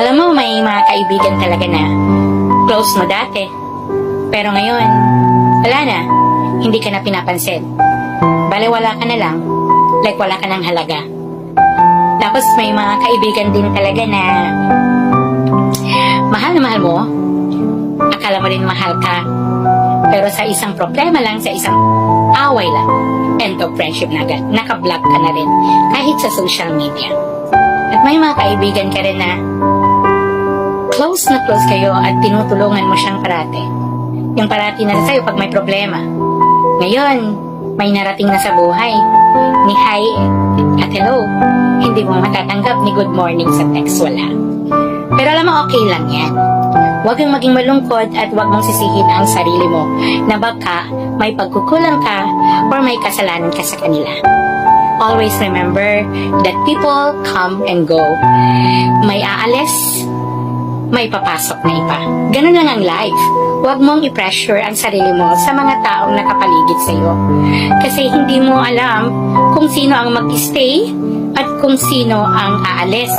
Alam mo, may mga kaibigan talaga na close mo dati. Pero ngayon, wala na. Hindi ka na pinapansin. Bale, wala ka na lang. Like wala ka ng halaga. Tapos may mga kaibigan din talaga na mahal na mahal mo. Akala mo rin mahal ka. Pero sa isang problema lang, sa isang away lang, end of friendship na agad. Naka-block ka na rin. Kahit sa social media. At may mga kaibigan ka rin na close na close kayo at tinutulungan mo siyang parate. Yung parati na sa'yo pag may problema. Ngayon, may narating na sa buhay. Ni hi at hello. Hindi mo matatanggap ni good morning sa text, wala. Pero alam mo, okay lang yan. Huwag kang maging malungkot at huwag mong sisihin ang sarili mo na baka may pagkukulang ka or may kasalanan ka sa kanila. Always remember that people come and go. May aalis, may papasok na iba. Ganun lang ang life. Huwag mong i-pressure ang sarili mo sa mga taong nakapaligid sa iyo. Kasi hindi mo alam kung sino ang mag-stay at kung sino ang aalis.